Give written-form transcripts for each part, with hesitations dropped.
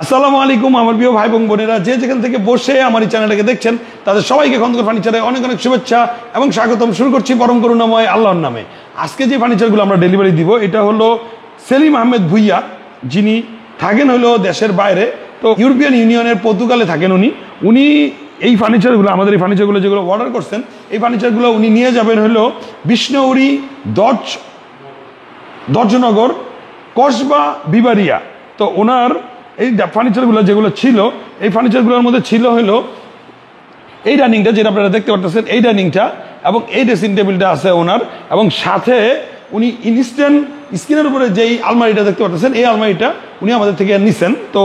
আসসালামু আলাইকুম আমার প্রিয় ভাই বোন বোনেরা, যে যেখান থেকে বসে আমার এই চ্যানেলটাকে দেখছেন তাদের সবাইকে খন্দকার ফার্নিচারে অনেক অনেক শুভেচ্ছা এবং স্বাগতম। শুরু করছি পরম করুণাময় আল্লাহর নামে। আজকে যে ফার্নিচারগুলো আমরা ডেলিভারি দিব এটা হলো সেলিম আহমেদ ভুইয়া, যিনি থাকেন হলো দেশের বাইরে, তো ইউরোপিয়ান ইউনিয়নের পর্তুগালে থাকেন উনি এই ফার্নিচারগুলো, আমাদের এই ফার্নিচারগুলো যেগুলো অর্ডার করছেন, এই ফার্নিচারগুলো উনি নিয়ে যাবেন হলো বিষ্ণুউরি দর্জনগর কসবা বিবারিয়া। তো ওনার এই ফার্নিচারগুলো যেগুলো ছিল, এই ফার্নিচারগুলোর মধ্যে ছিল হলো এই ডাইনিংটা, যেটা আপনারা দেখতে পাচ্ছেন, এই ডাইনিংটা এবং এই ড্রেসিং টেবিলটা আছে ওনার, এবং সাথে উনি ইনস্ট্যান্ট স্ক্রিনের উপরে যেই আলমারিটা দেখতে পাচ্ছেন, এই আলমারিটা উনি আমাদের থেকে নিছেন। তো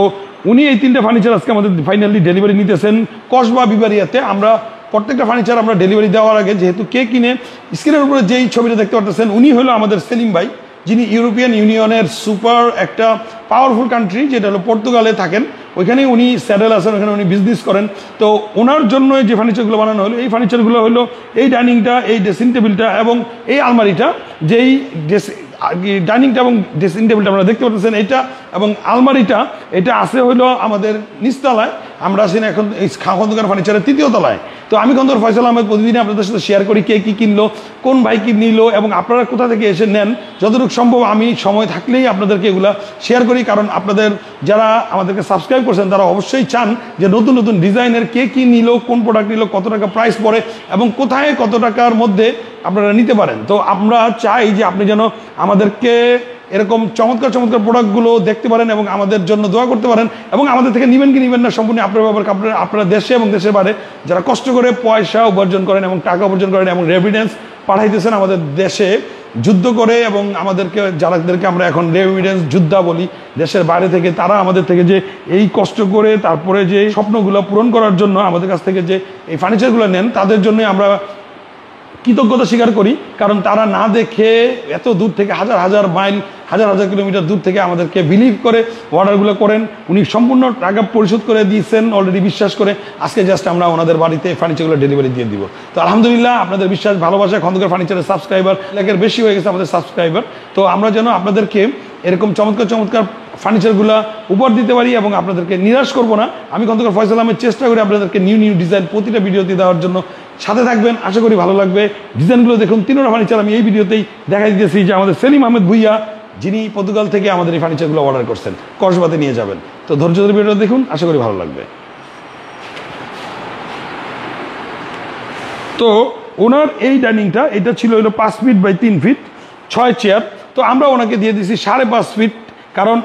উনি এই তিনটা ফার্নিচার আজকে আমাদের ফাইনালি ডেলিভারি নিতেছেন কসবা বিবারিয়াতে। আমরা প্রত্যেকটা ফার্নিচার আমরা ডেলিভারি দেওয়ার আগে, যেহেতু কে কিনে, স্ক্রিনের উপরে যেই ছবিটা দেখতে পাচ্ছেন উনি হলো আমাদের সেলিম ভাই, যিনি ইউরোপিয়ান ইউনিয়নের সুপার একটা পাওয়ারফুল কান্ট্রি, যেটা হলো পর্তুগালে থাকেন। ওইখানে উনি স্যাডেল আছেন, ওখানে উনি বিজনেস করেন। তো ওনার জন্য যে ফার্নিচারগুলো বানানো হলো, এই ফার্নিচারগুলো হলো এই ডাইনিংটা, এই ড্রেসিং টেবিলটা এবং এই আলমারিটা, যেই ডাইনিংটা এবং ড্রেসিং টেবিলটা আপনারা দেখতে পাচ্ছেন, এইটা এবং আলমারিটা, এটা আছে হলো আমাদের নিচতলায়। আমরা আছি এখন এই খন্দকার ফার্নিচারের তৃতীয় তলায়। তো আমি খন্দকার ফয়সাল আহমেদ প্রতিদিন আপনাদের সাথে শেয়ার করি কে কী কিনলো, কোন ভাই কি নিল এবং আপনারা কোথা থেকে এসে নেন। যতটুকু সম্ভব আমি সময় থাকলেই আপনাদেরকে এগুলা শেয়ার করি, কারণ আপনাদের যারা আমাদেরকে সাবস্ক্রাইব করছেন তারা অবশ্যই চান যে নতুন নতুন ডিজাইনের কে কী নিল, কোন প্রোডাক্ট নিল, কত টাকা প্রাইস পড়ে এবং কোথায় কত টাকার মধ্যে আপনারা নিতে পারেন। তো আমরা চাই যে আপনি যেন আমাদেরকে এরকম চমৎকার চমৎকার প্রোডাক্টগুলো দেখতে পারেন এবং আমাদের জন্য দোয়া করতে পারেন, এবং আমাদের থেকে নেবেন কি নেবেন না সম্পূর্ণ আপনার ব্যাপার। আপনারা দেশে এবং দেশের বাইরে যারা কষ্ট করে পয়সা উপার্জন করেন এবং টাকা উপার্জন করেন এবং রেভিডেন্স পাঠাইতেছেন আমাদের দেশে যুদ্ধ করে, এবং আমাদেরকে যাদেরকে আমরা এখন রেভিডেন্স যোদ্ধা বলি দেশের বাইরে থেকে, তারা আমাদের থেকে যে এই কষ্ট করে তারপরে যে স্বপ্নগুলো পূরণ করার জন্য আমাদের কাছ থেকে যে এই ফার্নিচারগুলো নেন, তাদের জন্যই আমরা কৃতজ্ঞতা স্বীকার করি। কারণ তারা না দেখে এত দূর থেকে হাজার হাজার মাইল, হাজার হাজার কিলোমিটার দূর থেকে আমাদেরকে বিলিভ করে অর্ডারগুলো করেন। উনি সম্পূর্ণ টাকা পরিশোধ করে দিয়েছেন অলরেডি বিশ্বাস করে। আজকে জাস্ট আমরা ওনাদের বাড়িতে ফার্নিচারগুলো ডেলিভারি দিয়ে দিব। তো আলহামদুলিল্লাহ, আপনাদের বিশ্বাস ভালোবাসা, খন্দকার ফার্নিচারের সাবস্ক্রাইবার লাখের বেশি হয়ে গেছে আমাদের সাবস্ক্রাইবার। তো আমরা যেন আপনাদেরকে এরকম চমৎকার চমৎকার ফার্নিচারগুলো উপহার দিতে পারি এবং আপনাদেরকে নিরাশ করবো না। আমি খন্দকার ফয়সাল আহমেদ চেষ্টা করি আপনাদেরকে নিউ নিউ ডিজাইন প্রতিটা ভিডিওতে দেওয়ার জন্য। সাথে থাকবেন, আশা করি ভালো লাগবে। ডিজাইনগুলো দেখুন, তিনটা ফার্নিচার আমি এই ভিডিওতেই দেখাই দিতেছি, যে আমাদের সেলিম আহমেদ ভুইয়া, যিনি পর্তুগাল থেকে আমাদের এই ফার্নিচারগুলো অর্ডার করছেন, কসবাতে নিয়ে যাবেন। তো ধৈর্য ধরে ভিডিওটা দেখুন, আশা করি ভালো লাগবে। তো ওনার এই ডাইনিংটা, এটা ছিল হলো 5 ফিট বাই 3 ফিট 6 চেয়ার। তো আমরা ওনাকে দিয়ে দিয়েছি 5.5 ফিট, কারণ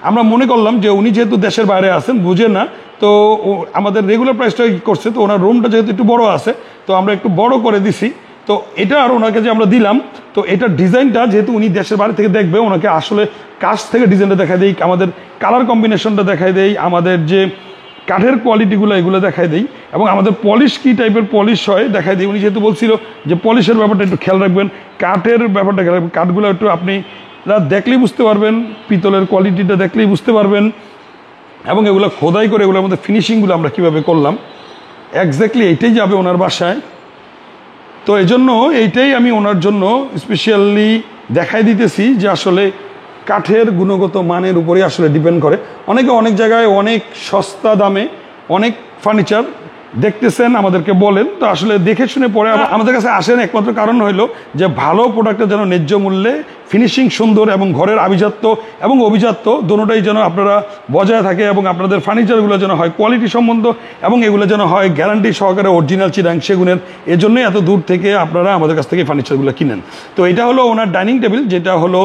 আমরা মনে করলাম যে উনি যেহেতু দেশের বাইরে আছেন, বুঝে না, তো আমাদের রেগুলার প্রাইসটা করছে, তো ওনার রুমটা যেহেতু একটু বড় আছে, তো আমরা একটু বড় করে দিছি। তো এটা আর ওনাকে যে আমরা দিলাম, তো এটার ডিজাইনটা যেহেতু উনি দেশের বাইরে থেকে দেখবে, ওনাকে আসলে কাছ থেকে ডিজাইনটা দেখাই দেই, আমাদের কালার কম্বিনেশনটা দেখাই দেই, আমাদের যে কাঠের কোয়ালিটিগুলো এগুলো দেখাই দেই, এবং আমাদের পলিশ কী টাইপের পলিশ হয় দেখাই দিই। উনি যেহেতু বলছিল যে পলিশের ব্যাপারটা একটু খেয়াল রাখবেন, কাঠের ব্যাপারটা খেয়াল রাখবেন, কাঠগুলো একটু আপনি দেখলেই বুঝতে পারবেন, পিতলের কোয়ালিটিটা দেখলেই বুঝতে পারবেন, এবং এগুলো খোদাই করে এগুলোর মধ্যে ফিনিশিংগুলো আমরা কীভাবে করলাম, এক্স্যাক্টলি এইটাই যাবে ওনার বাসায়। তো এই জন্য এইটাই আমি ওনার জন্য স্পেশালি দেখাই দিতেছি, যে আসলে কাঠের গুণগত মানের উপরেই আসলে ডিপেন্ড করে। অনেকে অনেক জায়গায় অনেক সস্তা দামে অনেক ফার্নিচার দেখতেছেন, আমাদেরকে বলেন, তো আসলে দেখে শুনে পরে আমাদের কাছে আসেন একমাত্র কারণ হলো যে ভালো প্রোডাক্টের যেন ন্যায্য মূল্যে ফিনিশিং সুন্দর এবং ঘরের আভিজাত্য এবং অভিজাত্য দুটোটাই যেন আপনারা বজায় থাকে, এবং আপনাদের ফার্নিচারগুলো যেন হয় কোয়ালিটি সম্বন্ধ, এবং এগুলো যেন হয় গ্যারান্টি সহকারে অরিজিনাল চিরাং সেগুনের। এজন্যই এত দূর থেকে আপনারা আমাদের কাছ থেকে ফার্নিচারগুলো কিনেন। তো এটা হলো ওনার ডাইনিং টেবিল, যেটা হলো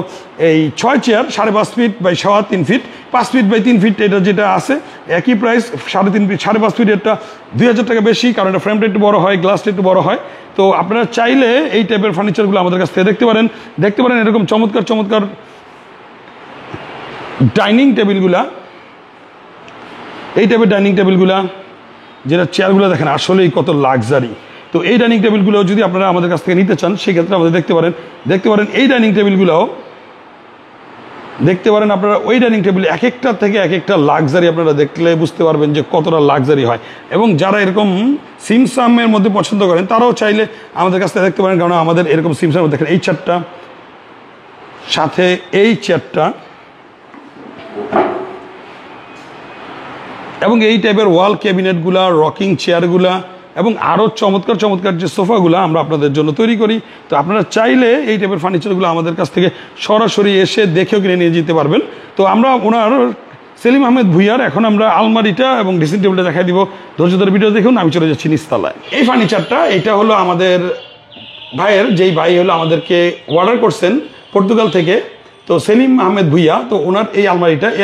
এই 6 chair 5.5 feet by 3.5 feet, 5 feet by 3 feet এটা যেটা আছে একই প্রাইস। 3.5 ফিট 5.5 ফিট এটা 2000 টাকা বেশি, কারণ এটা ফ্রেমটা একটু বড় হয়, গ্লাসটা একটু বড় হয়। তো আপনারা চাইলে এই টাইপের ফার্নিচারগুলো আমাদের কাছ থেকে দেখতে পারেন এরকম চমৎকার চমৎকার ডাইনিং টেবিলগুলা, এই টাইপের ডাইনিং টেবিলগুলা, যেটা চেয়ারগুলো দেখেন আসলেই কত লাক্সারি। তো এই ডাইনিং টেবিলগুলো যদি আপনারা আমাদের কাছ থেকে নিতে চান, সেক্ষেত্রে আমাদের দেখতে পারেন এই ডাইনিং টেবিলগুলোও দেখতে পারেন আপনারা। ওই ডাইনিং টেবিল এক একটা থেকে এক একটা লাক্সারি, আপনারা দেখলে বুঝতে পারবেন যে কতটা লাক্সারি হয়। এবং যারা এরকম সিমসামের মধ্যে পছন্দ করেন, তারাও চাইলে আমাদের কাছ থেকে দেখতে পারেন, কারণ আমাদের এরকম সিমসামের মধ্যে দেখেন এই চেয়ারটা, সাথে এই চেয়ারটা, এবং এই টাইপের ওয়াল ক্যাবিনেটগুলা, রকিং চেয়ারগুলা এবং আরও চমৎকার চমৎকার যে সোফাগুলো আমরা আপনাদের জন্য তৈরি করি। তো আপনারা চাইলে এই টাইপের ফার্নিচারগুলো আমাদের কাছ থেকে সরাসরি এসে দেখেও কিনে নিয়ে যেতে পারবেন। তো আমরা ওনার সেলিম আহমেদ ভুইয়ার এখন আমরা আলমারিটা এবং ড্রেসিং টেবিলটা দেখাই দিব। ধৈর্য ধরে ভিডিও দেখুন, আমি চলে যাচ্ছি নিচতলায়। এই ফার্নিচারটা এটা হলো আমাদের ভাইয়ের, যেই ভাই হলো আমাদেরকে অর্ডার করছেন পর্তুগাল থেকে, তো সেলিম আহমেদ ভুইয়া। তো ওনার এই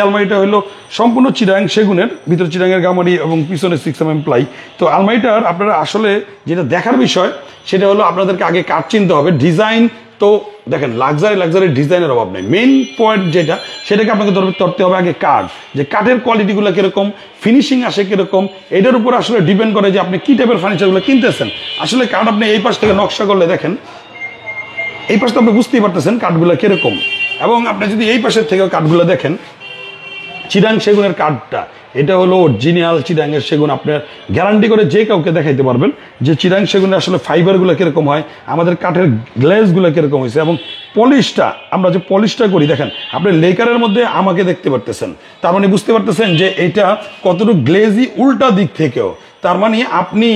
আলমারিটা হলো সম্পূর্ণ চিরাং সেগুনের, ভিতরে চিরাঙের গামারি এবং পিছনে 6mm প্লাই। তো আলমারিটার আপনারা আসলে যেটা দেখার বিষয় সেটা হলো আপনাদেরকে আগে কাঠ চিনতে হবে। ডিজাইন তো দেখেন লাক্সারি ডিজাইনের অভাব নেই। মেইন পয়েন্ট যেটা সেটাকে আপনাকে ধরতে হবে আগে কাঠ, যে কাঠের কোয়ালিটিগুলো কীরকম, ফিনিশিং আসে কীরকম, এটার উপর আসলে ডিপেন্ড করে যে আপনি কী টাইপের ফার্নিচারগুলো কিনতেছেন। আসলে কাঠ আপনি এই পাশ থেকে নকশা করলে দেখেন, এই পাশটা আপনি বুঝতেই পারতেছেন কাঠগুলো কীরকম। এবং আপনি যদি এই পাশের থেকেও কাঠগুলো দেখেন, চিরাং সেগুনের কাঠটা এটা হলো অরিজিনাল চিরাঙের সেগুন। আপনার গ্যারান্টি করে যে কাউকে দেখাইতে পারবেন যে চিরাং সেগুনের আসলে ফাইবারগুলো কীরকম হয়, আমাদের কাঠের গ্লেজগুলো কীরকম হয়েছে, এবং পলিশটা, আমরা যে পলিশটা করি দেখেন, আপনি লেকারের মধ্যে আমাকে দেখতে পারতেছেন, তার মানে বুঝতে পারতেছেন যে এটা কতটুকু গ্লেজি উল্টা দিক থেকেও। তার মানে আপনি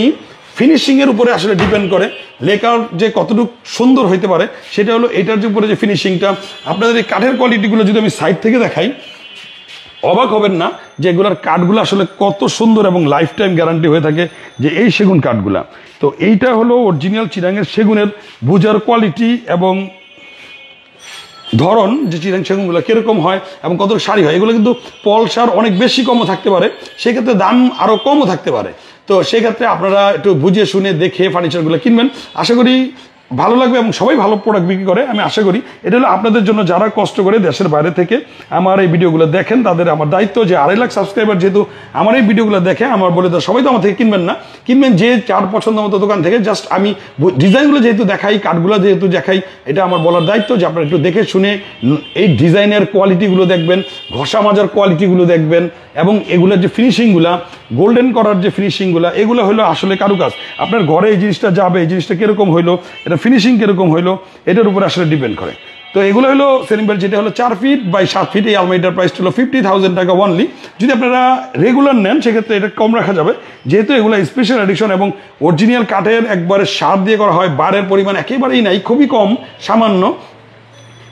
ফিনিশিংয়ের উপরে আসলে ডিপেন্ড করে লেকার যে কতটুকু সুন্দর হইতে পারে, সেটা হলো এটার যে উপরে যে ফিনিশিংটা। আপনাদের এই কাঠের কোয়ালিটিগুলো যদি আমি সাইড থেকে দেখাই, অবাক হবেন না যে এগুলার কাঠগুলো আসলে কত সুন্দর এবং লাইফ টাইম গ্যারান্টি হয়ে থাকে যে এই সেগুন কাঠগুলা। তো এইটা হলো অরিজিনাল চিরাঙের সেগুনের বুঝার কোয়ালিটি এবং ধরন, যে চিরাং সেগুনগুলো কীরকম হয় এবং কত সারি হয়। এগুলো কিন্তু পলসার অনেক বেশি কমও থাকতে পারে, সেক্ষেত্রে দাম আরও কমও থাকতে পারে। তো সেক্ষেত্রে আপনারা একটু বুঝে শুনে দেখে ফার্নিচারগুলো কিনবেন, আশা করি ভালো লাগবে এবং সবাই ভালো প্রোডাক্ট বিক্রি করে আমি আশা করি। এটা হলো আপনাদের জন্য যারা কষ্ট করে দেশের বাইরে থেকে আমার এই ভিডিওগুলো দেখেন, তাদের আমার দায়িত্ব যে 2.5 লাখ সাবস্ক্রাইবার যেহেতু আমার এই ভিডিওগুলো দেখে, আমার বলে দেয় সবাই তো আমার থেকে কিনবেন না, কিনবেন যে যার পছন্দ মতো দোকান থেকে। জাস্ট আমি ডিজাইনগুলো যেহেতু দেখাই, কাঠগুলো যেহেতু দেখাই, এটা আমার বলার দায়িত্ব যে আপনারা একটু দেখে শুনে এই ডিজাইনের কোয়ালিটিগুলো দেখবেন, ঘষা মাজার কোয়ালিটিগুলো দেখবেন, এবং এগুলোর যে ফিনিশিংগুলা, গোল্ডেন করার যে ফিনিশিংগুলো, এগুলো হলো আসলে কারুকাজ। আপনার ঘরে এই জিনিসটা যাবে, এই জিনিসটা কীরকম হইলো, এটা ফিনিশিং কীরকম হইলো, এটার উপর আসলে ডিপেন্ড করে। তো এগুলো হলো সেলিম ভাই, যেটা হলো 4 ফিট বাই 7 ফিট। এই আলমারিটার প্রাইস হলো 50,000 টাকা অনলি। যদি আপনারা রেগুলার নেন সেক্ষেত্রে এটা কম রাখা যাবে, যেহেতু এগুলো স্পেশাল এডিশন এবং অরিজিনাল কাঠের একবারে সার দিয়ে করা হয়। বারের পরিমাণ একেবারেই নাই, খুবই কম, সামান্য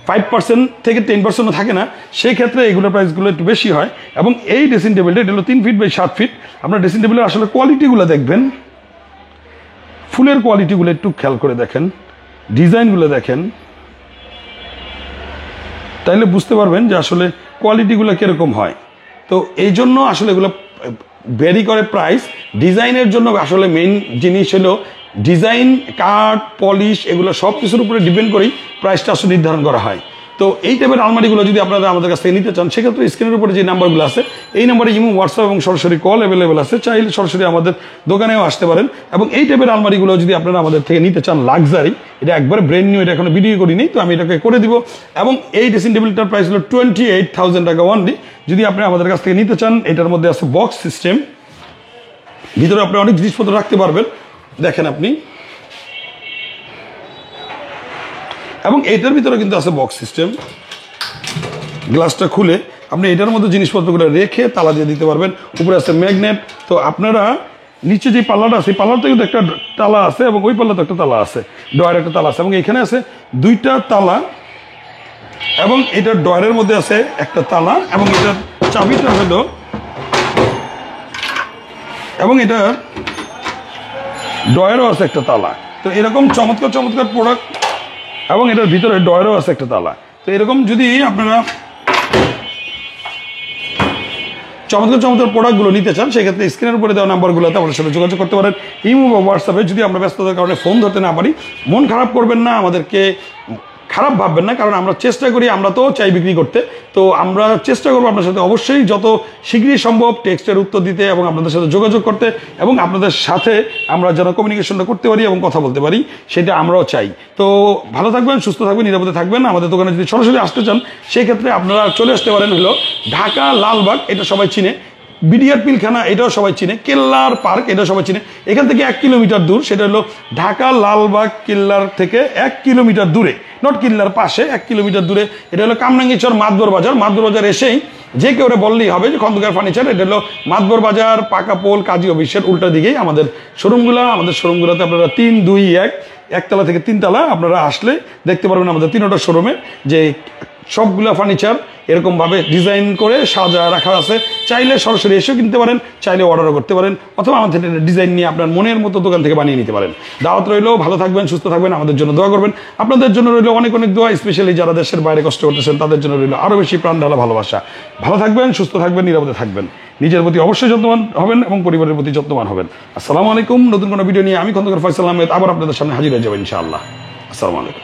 5% থেকে 10%ও থাকে না, সেই ক্ষেত্রে এগুলোর প্রাইসগুলো একটু বেশি হয়। এবং এই ড্রেসিং টেবিলটা এটা হলো 3 ফিট বাই 7 ফিট। আপনার ড্রেসিং টেবিলের আসলে কোয়ালিটিগুলো দেখবেন, ফুলের কোয়ালিটিগুলো একটু খেয়াল করে দেখেন, ডিজাইনগুলো দেখেন, তাইলে বুঝতে পারবেন যে আসলে কোয়ালিটিগুলো কীরকম হয়। তো এই জন্য আসলে এগুলো ভ্যারি করে প্রাইস। ডিজাইনের জন্য আসলে মেইন জিনিস হলো ডিজাইন, কাঠ, পলিশ, এগুলো সব কিছুর উপরে ডিপেন্ড করেই প্রাইসটা আসলে নির্ধারণ করা হয়। তো এই টাইপের আলমারিগুলো যদি আপনারা আমাদের কাছ থেকে নিতে চান, সেক্ষেত্রে স্ক্রিনের উপরে যে নাম্বারগুলো আছে, এই নাম্বারে ইমো, হোয়াটসঅ্যাপ এবং সরাসরি কল অ্যাভেলেবেল আছে, চাইলে সরাসরি আমাদের দোকানেও আসতে পারেন। এবং এই টাইপের আলমারিগুলো যদি আপনারা আমাদের থেকে নিতে চান, লাক্সারি, এটা একবারে ব্র্যান্ড নিউ, এটা এখনো ভিডিও করিনি, তো আমি এটাকে করে দিব। এবং এই ড্রেসিং টেবিলটার প্রাইস হলো 28,000 টাকা অনলি। যদি আপনি আমাদের কাছ থেকে নিতে চান, এটার মধ্যে আছে বক্স সিস্টেম, ভিতরে আপনি অনেক জিনিসপত্র রাখতে পারবেন, দেখেন আপনি। এবং এটার ভিতরে কিন্তু আছে বক্স সিস্টেম, গ্লাসটা খুলে আপনি এটার মধ্যে জিনিসপত্রগুলো রেখে তালা দিয়ে দিতে পারবেন। উপরে আছে ম্যাগনেট। তো আপনারা নিচে যে পাল্লাটা আছে, পাল্লাতে কিন্তু একটা তালা আছে এবং ওই পাল্লাতে একটা তালা আছে, ডয়ার একটা তালা আছে, এবং এখানে আছে 2টা তালা, এবং এটার ডয়ারের মধ্যে আছে একটা তালা, এবং এটার চাবিটা হলো, এবং এটার ডয়ারও আছে একটা তালা। তো এরকম চমৎকার চমৎকার প্রোডাক্ট, এবং এটার ভিতরে ডয়ারও আছে একটা তালা। তো এরকম যদি আপনারা চমৎকার চমৎকার প্রোডাক্টগুলো নিতে চান, সেক্ষেত্রে স্ক্রিনের উপরে দেওয়া নাম্বারগুলোতে আমাদের সাথে যোগাযোগ করতে পারেন, ইমো বা হোয়াটসঅ্যাপে। যদি আমরা ব্যস্ততার কারণে ফোন ধরতে না পারি, মন খারাপ করবেন না, আমাদেরকে খারাপ ভাববেন না, কারণ আমরা চেষ্টা করি, আমরা তো চাই বিক্রি করতে, তো আমরা চেষ্টা করবো আপনার সাথে অবশ্যই যত শীঘ্রই সম্ভব টেক্সটের উত্তর দিতে এবং আপনাদের সাথে যোগাযোগ করতে, এবং আপনাদের সাথে আমরা যেন কমিউনিকেশনটা করতে পারি এবং কথা বলতে পারি, সেটা আমরাও চাই। তো ভালো থাকবেন, সুস্থ থাকবেন, নিরাপদে থাকবেন। আমাদের দোকানে যদি সরাসরি আসতে চান, সেই ক্ষেত্রে আপনারা চলে আসতে পারেন হলো ঢাকা লালবাগ, এটা সবাই চিনে, বিডিআর পিলখানা, এটাও সবাই চিনে। কেল্লার পার্ক, এটাও সবাই চিনে। এখান থেকে 1 কিলোমিটার দূর, সেটা হলো ঢাকা লালবাগ কেল্লার থেকে 1 কিলোমিটার দূরে, নট কিল্লার পাশে 1 কিলোমিটার দূরে। এটা হলো কামরাঙ্গীরচর মাতবর বাজার। মাতবর বাজার এসেই যে কেউ বললেই হবে যে খন্দকার ফার্নিচার। এটা হলো মাতবর বাজার, পাকা পোল, কাজী অফিসের উল্টা দিকেই আমাদের শোরুমগুলো। আমাদের শোরুমগুলোতে আপনারা 3, 2, 1 একতলা থেকে 3 তলা আপনারা আসলে দেখতে পারবেন আমাদের 3টা শোরুমে যে সবগুলো ফার্নিচার এরকমভাবে ডিজাইন করে সাজা রাখা আছে। চাইলে সরাসরি এসেও কিনতে পারেন, চাইলে অর্ডারও করতে পারেন, অথবা আমাদের ডিজাইন নিয়ে আপনার মনের মতো দোকান থেকে বানিয়ে নিতে পারেন। দাওয়াত রইল, ভালো থাকবেন, সুস্থ থাকবেন, আমাদের জন্য দোয়া করবেন। আপনাদের জন্য রইল অনেক অনেক দোয়া, স্পেশালি যারা দেশের বাইরে কষ্ট করতেছেন তাদের জন্য রইল আরও বেশি প্রাণ ঢালা ভালোবাসা। ভালো থাকবেন, সুস্থ থাকবেন, নিরাপদে থাকবেন, নিজের প্রতি অবশ্যই যত্নবান হবেন এবং পরিবারের প্রতি যত্নবান হবেন। আসসালামু আলাইকুম। নতুন কোনো ভিডিও নিয়ে আমি খন্দকার ফয়সাল আহমেদ আবার আপনাদের সামনে হাজির হয়ে যাবেন ইনশাআল্লাহ। আসসালামু আলাইকুম।